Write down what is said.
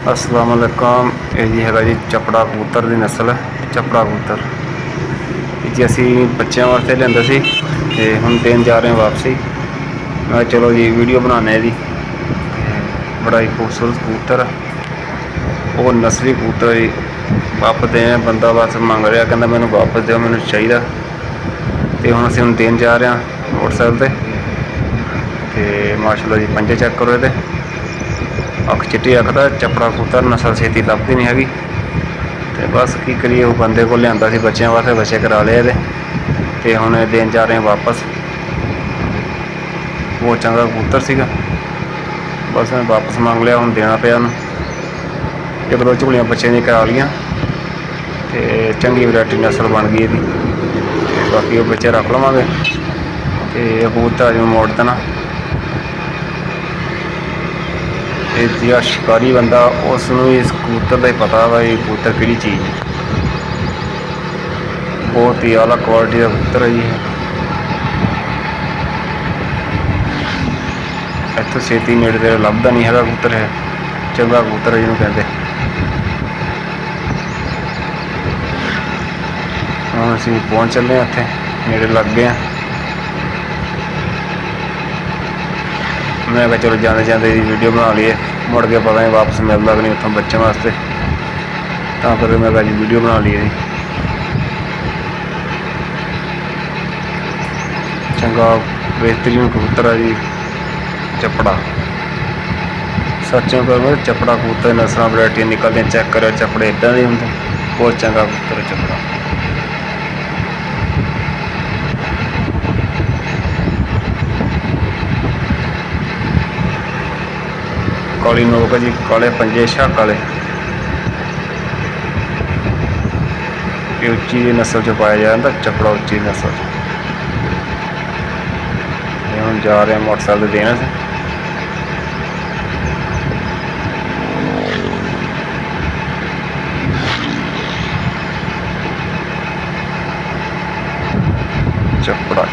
अस्सलाम वालेकुम। ये जी है जी चपड़ा कबूतर की नस्ल चपड़ा कबूतर जी असी बच्चों वास्ते लिया सी ते हुण देन जा रहे हैं वापसी। मैं चलो जी वीडियो बनाने दी। बड़ा ही खूबसूरत कबूतर वो नस्ली कबूतर जी वापस देने बंदा बस मंग रहा कहना मैनू वापस दो मैनू चाहिए। तो हुण असीं देन जा रहे हैं मोटरसाइकिल ते माशाअल्लाह जी पंजे चेक करो ये अख चिट्टी अखदा चपड़ा कबूतर नस्ल छेती लभदी नहीं हैगी। तो बस की करिए वो बंदे को लिया सी बच्चों वास्ते बच्चे करा लिया ते हुण देन जा रहे हैं वापस। बहुत चंगा कबूतर सीगा बस मैं वापस मंग लिया हुण देना पिया उन्हें। एक दो झोलियां बच्चे दी करा लियां ते चंगी वैरायटी नस्ल बन गई ये बाकी वो बच्चे रख लवांगे ते कबूतर अज मैं मोड़ देना। जो शिकारी बंदा उसनूं इस कबूतर का ही पता भाई कबूतर किहड़ी चीज़ है। बहुत ही आला क्वालिटी का कबूतर है जी। इत्थों छेती नेड़े तेड़े लभदा नहीं है कबूतर है चंगा कबूतर है जिन्होंने कहते। हम असीं पहुँच चले हैं इत्थे नेड़े लग गए हैं। मैं चलो जाते जाते वीडियो बना लिए मुड़ के पता नहीं वापस मिलता कि नहीं उतों बच्चों वास्ते तो करके मैं जी वीडियो बना ली जी। चंगा बेहतरीन कबूतर है जी चपड़ा सच्चों करो चपड़ा कबूतर नस्ल वैरायटियाँ निकलती चेक करो चपड़े इदा के होंगे। बहुत चंगा कबूतर है चपड़ा। काली नोक है जी काले पंजे छक वाले उच्ची नस्ल च पाया जाता चपड़ा उच्ची नस्ल हम जा रहे हैं मोटरसाइकिल देने से। चपड़ा